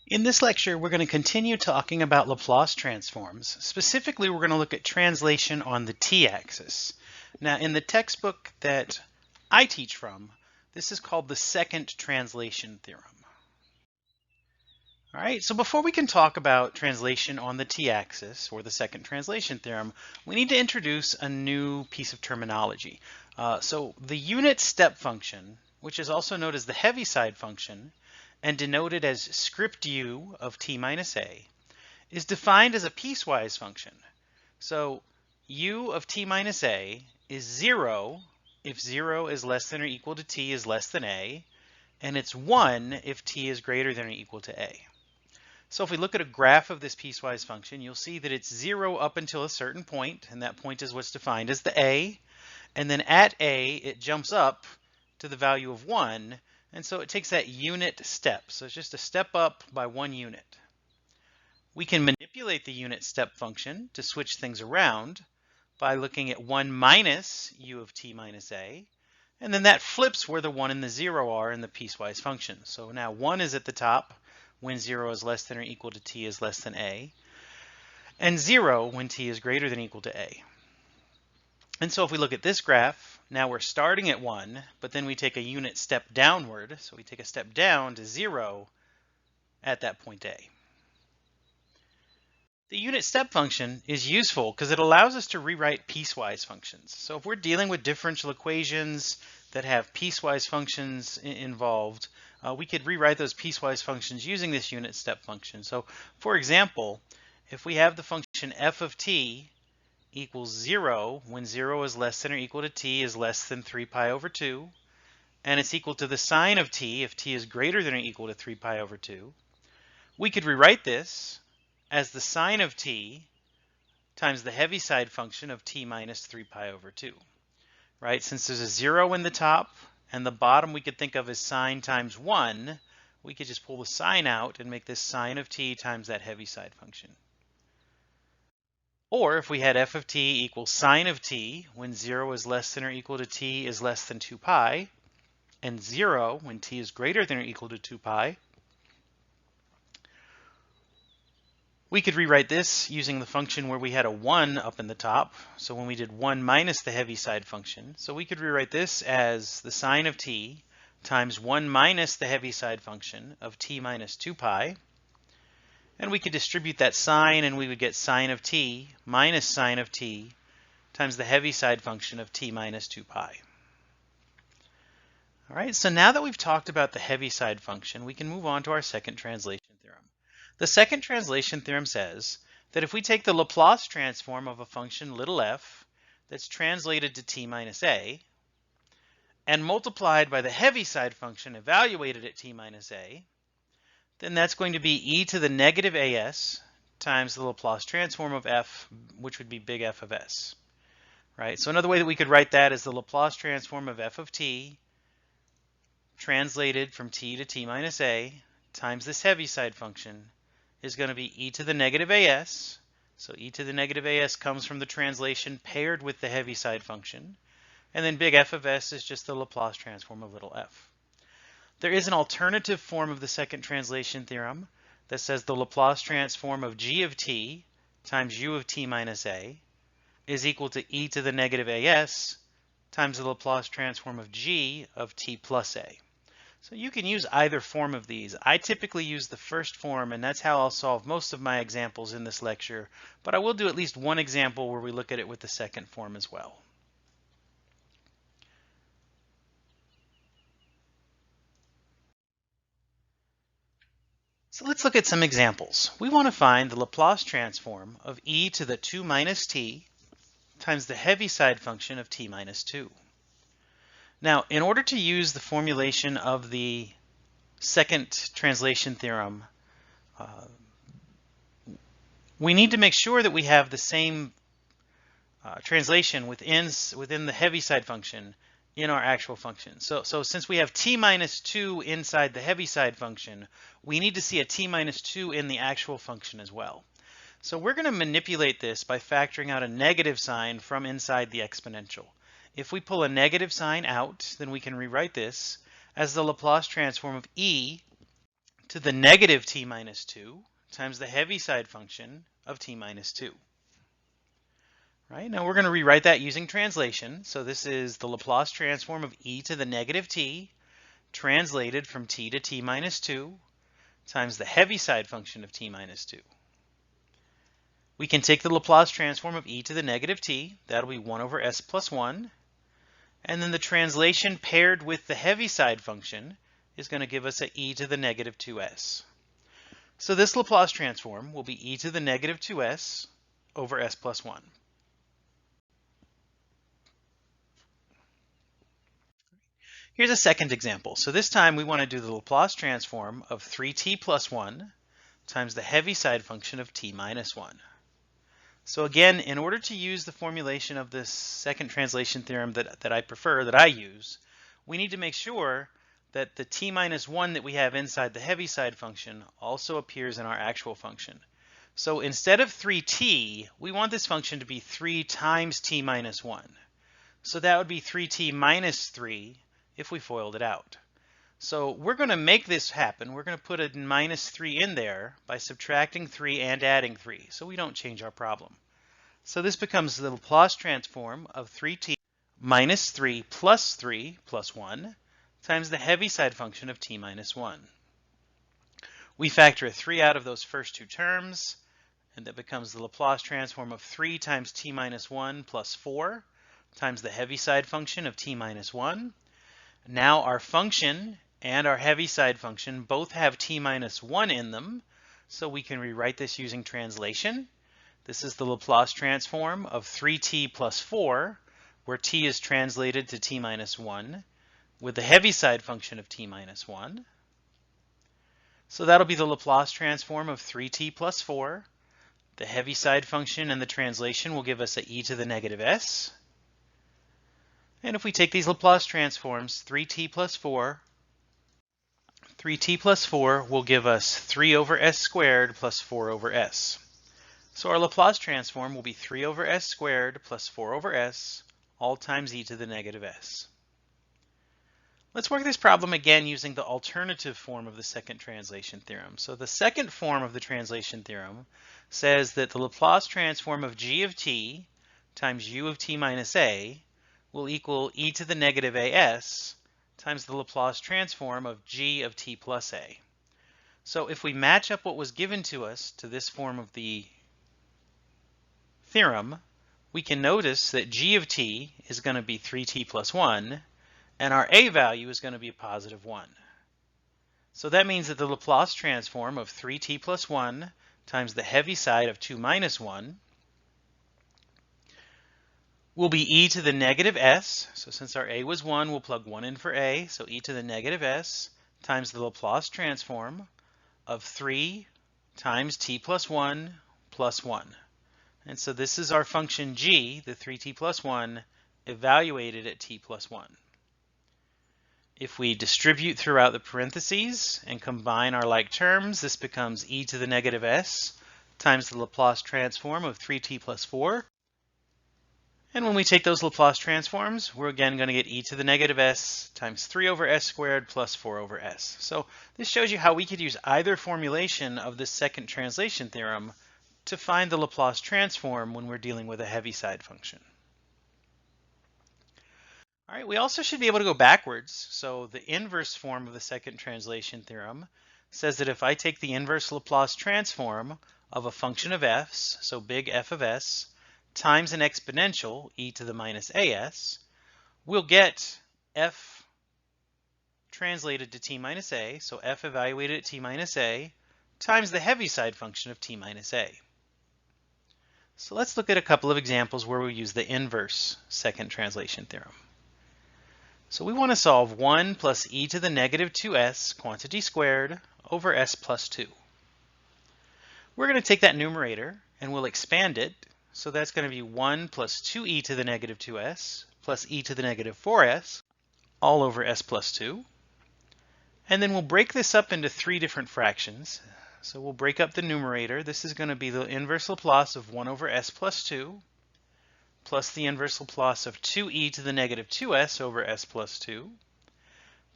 In this lecture, we're going to continue talking about Laplace transforms. Specifically, we're going to look at translation on the t-axis. Now, in the textbook that I teach from, this is called the Second Translation Theorem. All right, so before we can talk about translation on the t-axis, or the Second Translation Theorem, we need to introduce a new piece of terminology. So the unit step function, which is also known as the Heaviside Function, and denoted as script u of t minus a, is defined as a piecewise function. So u of t minus a is 0 if 0 is less than or equal to t is less than a, and it's 1 if t is greater than or equal to a. So if we look at a graph of this piecewise function, you'll see that it's 0 up until a certain point, and that point is what's defined as the a, and then at a it jumps up to the value of 1, and so it takes that unit step. So it's just a step up by 1 unit. We can manipulate the unit step function to switch things around by looking at 1 minus u of t minus a, and then that flips where the 1 and the 0 are in the piecewise function. So now 1 is at the top when 0 is less than or equal to t is less than a, and 0 when t is greater than or equal to a. And so if we look at this graph, now we're starting at 1, but then we take a unit step downward. So we take a step down to 0 at that point A. The unit step function is useful because it allows us to rewrite piecewise functions. So if we're dealing with differential equations that have piecewise functions involved, we could rewrite those piecewise functions using this unit step function. So for example, if we have the function f of t equals 0 when 0 is less than or equal to t is less than 3 pi over 2, and it's equal to the sine of t if t is greater than or equal to 3 pi over 2, we could rewrite this as the sine of t times the Heaviside function of t minus 3 pi over 2. Right? Since there's a 0 in the top and the bottom we could think of as sine times 1, we could just pull the sine out and make this sine of t times that Heaviside function. Or if we had f of t equals sine of t when 0 is less than or equal to t is less than 2 pi, and 0 when t is greater than or equal to 2 pi, we could rewrite this using the function where we had a 1 up in the top. So when we did 1 minus the Heaviside function, so we could rewrite this as the sine of t times 1 minus the Heaviside function of t minus 2 pi. And we could distribute that sign, and we would get sine of t minus sine of t times the Heaviside function of t minus 2 pi. All right, so now that we've talked about the Heaviside function, we can move on to our Second Translation Theorem. The Second Translation Theorem says that if we take the Laplace transform of a function little f that's translated to t minus a, and multiplied by the Heaviside function evaluated at t minus a, then that's going to be e to the negative as times the Laplace transform of f, which would be big F of s. Right? So another way that we could write that is the Laplace transform of f of t translated from t to t minus a times this Heaviside function is going to be e to the negative as. So e to the negative as comes from the translation paired with the Heaviside function. And then big F of s is just the Laplace transform of little f. There is an alternative form of the Second Translation Theorem that says the Laplace transform of g of t times u of t minus a is equal to e to the negative as times the Laplace transform of g of t plus a. So you can use either form of these. I typically use the first form, and that's how I'll solve most of my examples in this lecture, but I will do at least one example where we look at it with the second form as well. So let's look at some examples. We want to find the Laplace transform of e to the 2 minus t times the Heaviside function of t minus 2. Now, in order to use the formulation of the Second Translation Theorem, we need to make sure that we have the same translation within the Heaviside function in our actual function. So since we have t minus 2 inside the Heaviside function, we need to see a t minus 2 in the actual function as well. So we're going to manipulate this by factoring out a negative sign from inside the exponential. If we pull a negative sign out, then we can rewrite this as the Laplace transform of e to the negative t minus 2 times the Heaviside function of t minus 2. Right, now we're going to rewrite that using translation. So this is the Laplace transform of e to the negative t translated from t to t minus 2 times the Heaviside function of t minus 2. We can take the Laplace transform of e to the negative t, that'll be 1 over s plus 1, and then the translation paired with the Heaviside function is going to give us a e to the negative 2s. So this Laplace transform will be e to the negative 2s over s plus 1. Here's a second example. So this time we want to do the Laplace transform of 3t plus 1 times the Heaviside function of t minus 1. So again, in order to use the formulation of this second translation theorem that I prefer, that I use, we need to make sure that the t minus 1 that we have inside the Heaviside function also appears in our actual function. So instead of 3t, we want this function to be 3 times t minus 1. So that would be 3t minus 3 if we FOILed it out. So we're going to make this happen. We're going to put a minus 3 in there by subtracting 3 and adding 3, so we don't change our problem. So this becomes the Laplace transform of 3t minus 3 plus 1 times the Heaviside function of t minus 1. We factor a 3 out of those first two terms, and that becomes the Laplace transform of 3 times t minus 1 plus 4 times the Heaviside function of t minus 1. Now our function and our Heaviside function both have t minus 1 in them, so we can rewrite this using translation. This is the Laplace transform of 3t plus 4, where t is translated to t minus 1, with the Heaviside function of t minus 1. So that'll be the Laplace transform of 3t plus 4. The Heaviside function and the translation will give us a e to the negative s. And if we take these Laplace transforms, 3t plus 4 will give us 3 over s squared plus 4 over s. So our Laplace transform will be 3 over s squared plus 4 over s, all times e to the negative s. Let's work this problem again using the alternative form of the second translation theorem. So the second form of the translation theorem says that the Laplace transform of g of t times u of t minus a will equal e to the negative as times the Laplace transform of g of t plus a. So if we match up what was given to us to this form of the theorem, we can notice that g of t is going to be 3t plus 1, and our a value is going to be a positive 1. So that means that the Laplace transform of 3t plus 1 times the Heaviside of 2 minus 1 will be e to the negative s. So since our a was 1, we'll plug 1 in for a. So e to the negative s times the Laplace transform of 3 times t plus 1 plus 1. And so this is our function g, the 3t plus 1, evaluated at t plus 1. If we distribute throughout the parentheses and combine our like terms, this becomes e to the negative s times the Laplace transform of 3t plus 4. And when we take those Laplace transforms, we're again going to get e to the negative s times 3 over s squared plus 4 over s. So this shows you how we could use either formulation of this second translation theorem to find the Laplace transform when we're dealing with a Heaviside function. All right, we also should be able to go backwards. So the inverse form of the second translation theorem says that if I take the inverse Laplace transform of a function of f's, so big F of s, times an exponential, e to the minus as, we'll get f translated to t minus a, so f evaluated at t minus a, times the Heaviside function of t minus a. So let's look at a couple of examples where we use the inverse second translation theorem. So we want to solve 1 plus e to the negative 2s quantity squared over s plus 2. We're going to take that numerator and we'll expand it. So that's going to be 1 plus 2e to the negative 2s plus e to the negative 4s all over s plus 2. And then we'll break this up into 3 different fractions. So we'll break up the numerator. This is going to be the inverse Laplace of 1 over s plus 2 plus the inverse Laplace of 2e to the negative 2s over s plus 2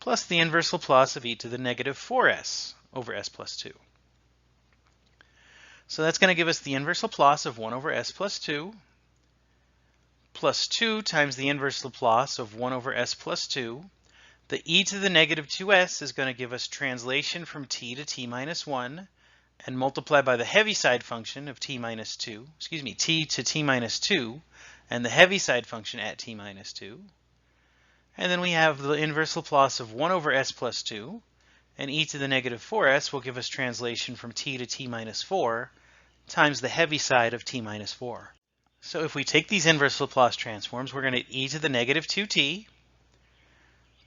plus the inverse Laplace of e to the negative 4s over s plus 2. So that's going to give us the inverse Laplace of 1 over s plus 2 times the inverse Laplace of 1 over s plus 2. The e to the negative 2s is going to give us translation from t to t minus 1 and multiply by the Heaviside function of t minus 2, t to t minus 2, and the Heaviside function at t minus 2. And then we have the inverse Laplace of 1 over s plus 2, and e to the negative 4s will give us translation from t to t minus 4 times the Heaviside of t minus 4. So if we take these inverse Laplace transforms, we're going to get e to the negative 2t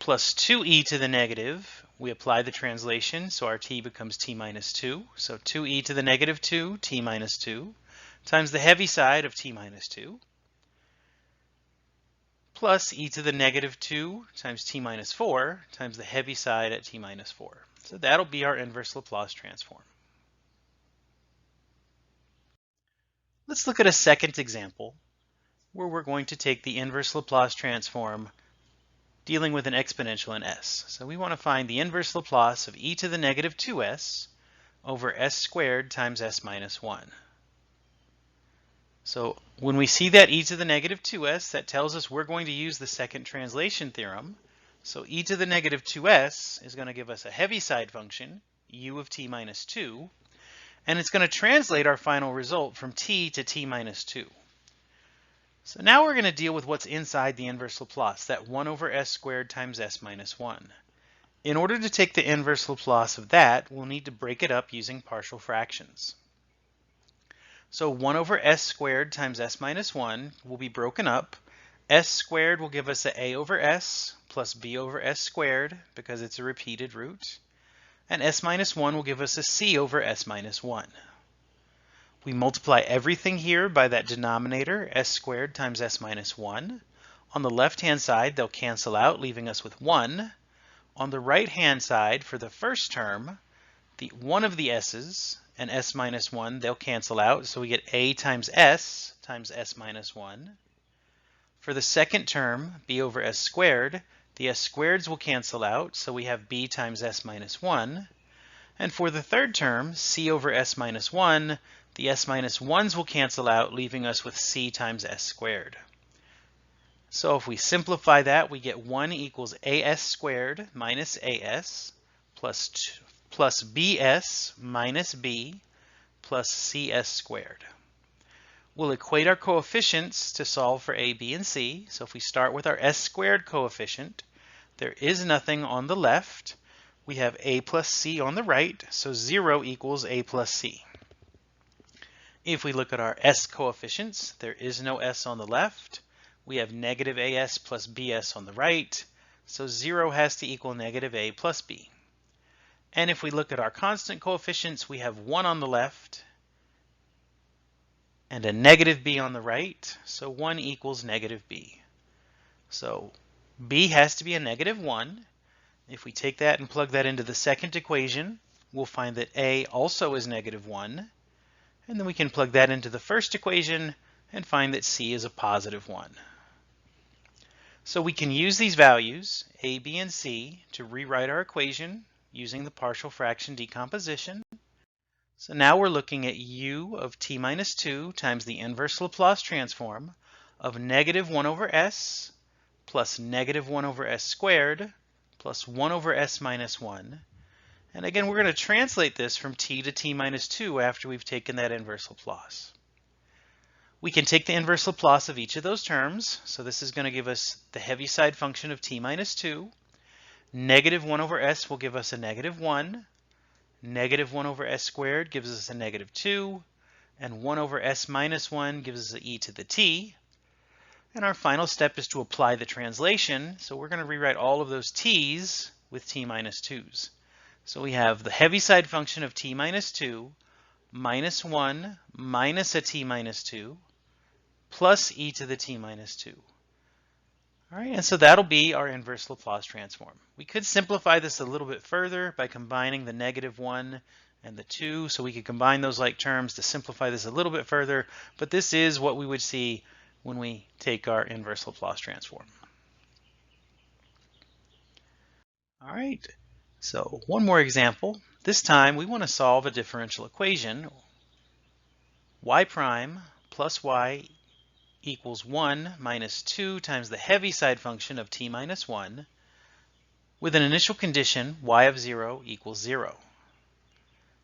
plus 2e to the negative. We apply the translation, so our t becomes t minus 2. So 2e to the negative 2, t minus 2, times the Heaviside of t minus 2, plus e to the negative 2 times t minus 4 times the Heaviside at t minus 4. So that'll be our inverse Laplace transform. Let's look at a second example where we're going to take the inverse Laplace transform dealing with an exponential in s. So we want to find the inverse Laplace of e to the negative 2s over s squared times s minus 1. So when we see that e to the negative 2s, that tells us we're going to use the second translation theorem. So e to the negative 2s is going to give us a Heaviside function, u of t minus 2, and it's going to translate our final result from t to t minus 2. So now we're going to deal with what's inside the inverse Laplace, that 1 over s squared times s minus 1. In order to take the inverse Laplace of that, we'll need to break it up using partial fractions. So 1 over s squared times s minus 1 will be broken up. S squared will give us a over s plus b over s squared because it's a repeated root. And s minus 1 will give us a c over s minus 1. We multiply everything here by that denominator, s squared times s minus 1. On the left-hand side, they'll cancel out, leaving us with 1. On the right-hand side, for the first term, the one of the s's and s minus 1, they'll cancel out, so we get a times s minus 1. For the second term, b over s squared, the s squareds will cancel out, so we have b times s minus 1. And for the third term, c over s minus 1, the s minus 1's will cancel out, leaving us with c times s squared. So if we simplify that, we get 1 equals as squared minus as plus bs minus b plus cs squared. We'll equate our coefficients to solve for a, b, and c. So if we start with our s squared coefficient, there is nothing on the left. We have a plus c on the right, so 0 equals a plus c. If we look at our s coefficients, there is no s on the left. We have negative as plus bs on the right, so 0 has to equal negative a plus b. And if we look at our constant coefficients, we have 1 on the left and a negative b on the right, so 1 equals negative b. So b has to be a negative 1. If we take that and plug that into the second equation, we'll find that a also is negative 1. And then we can plug that into the first equation and find that c is a positive 1. So we can use these values, a, b, and c, to rewrite our equation using the partial fraction decomposition. So now we're looking at u of t minus 2 times the inverse Laplace transform of negative 1 over s plus negative 1 over s squared plus 1 over s minus 1. And again, we're going to translate this from t to t minus 2 after we've taken that inverse Laplace. We can take the inverse Laplace of each of those terms. So this is going to give us the Heaviside function of t minus 2. Negative 1 over s will give us a negative 1. Negative 1 over s squared gives us a negative 2. And 1 over s minus 1 gives us an e to the t. And our final step is to apply the translation. So we're going to rewrite all of those t's with t minus 2's. So we have the Heaviside function of t minus 2 minus 1 minus a t minus 2 plus e to the t minus 2. All right, and so that'll be our inverse Laplace transform. We could simplify this a little bit further by combining the negative 1 and the 2, so we could combine those like terms to simplify this a little bit further, but this is what we would see when we take our inverse Laplace transform. All right. So one more example. This time we want to solve a differential equation. Y prime plus y equals 1 minus 2 times the Heaviside function of t minus 1 with an initial condition y of 0 equals 0.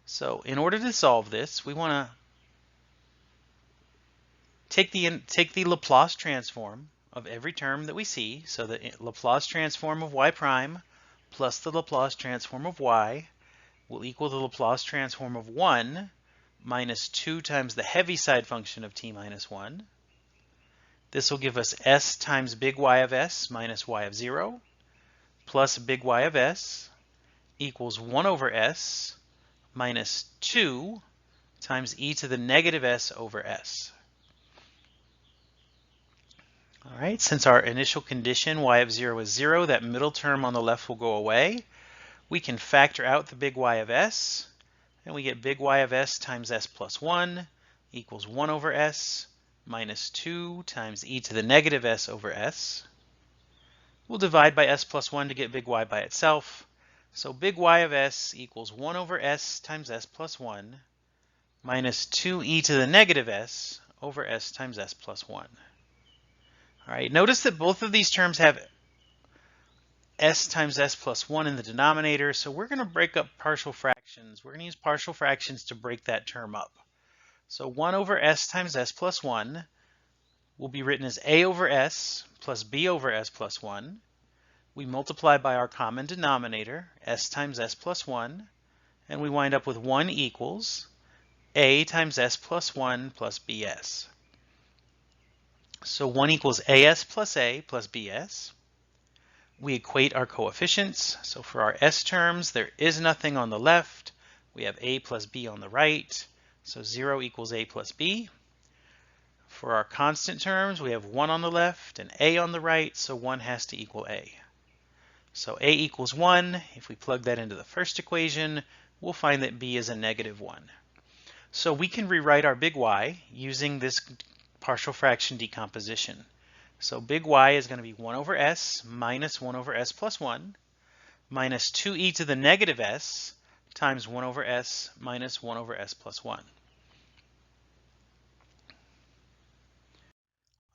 So in order to solve this, we want to take the Laplace transform of every term that we see. So the Laplace transform of y prime plus the Laplace transform of y will equal the Laplace transform of 1 minus 2 times the Heaviside function of t minus 1. This will give us s times big Y of s minus y of 0 plus big Y of s equals 1 over s minus 2 times e to the negative s over s. All right, since our initial condition y of 0 is 0, that middle term on the left will go away. We can factor out the big Y of s, and we get big Y of s times s plus 1 equals 1 over s minus 2 times e to the negative s over s. We'll divide by s plus 1 to get big Y by itself. So big Y of s equals 1 over s times s plus 1 minus 2e to the negative s over s times s plus 1. All right, notice that both of these terms have s times s plus 1 in the denominator, so we're going to break up partial fractions. We're going to use partial fractions to break that term up. So 1 over s times s plus 1 will be written as a over s plus b over s plus 1. We multiply by our common denominator, s times s plus 1, and we wind up with 1 equals a times s plus 1 plus bs. So 1 equals as plus a plus bs. We equate our coefficients. So for our s terms, there is nothing on the left. We have a plus b on the right. So 0 equals a plus b. For our constant terms, we have 1 on the left and a on the right, so 1 has to equal a. So a equals 1. If we plug that into the first equation, we'll find that b is a negative 1. So we can rewrite our big Y using this partial fraction decomposition. So big Y is going to be 1 over s minus 1 over s plus 1 minus 2e to the negative s times 1 over s minus 1 over s plus 1.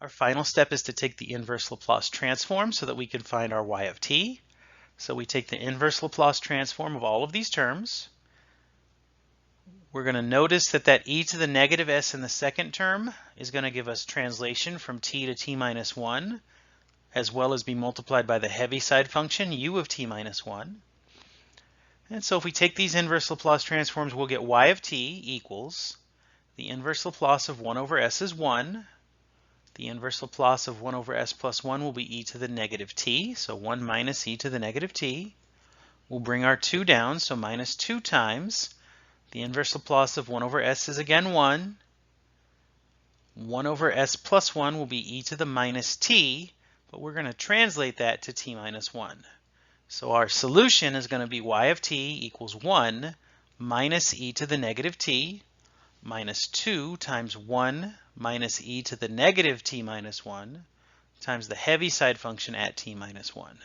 Our final step is to take the inverse Laplace transform so that we can find our y of t. So we take the inverse Laplace transform of all of these terms. We're going to notice that e to the negative s in the second term is going to give us translation from t to t minus 1, as well as be multiplied by the Heaviside function u of t minus 1. And so if we take these inverse Laplace transforms, we'll get y of t equals the inverse Laplace of 1 over s is 1. The inverse Laplace of 1 over s plus 1 will be e to the negative t, so 1 minus e to the negative t. We'll bring our 2 down, so minus 2 times the inverse Laplace of 1 over s is again 1. 1 over s plus 1 will be e to the minus t, but we're going to translate that to t minus 1. So our solution is going to be y of t equals 1 minus e to the negative t minus 2 times 1 minus e to the negative t minus 1 times the Heaviside function at t minus 1.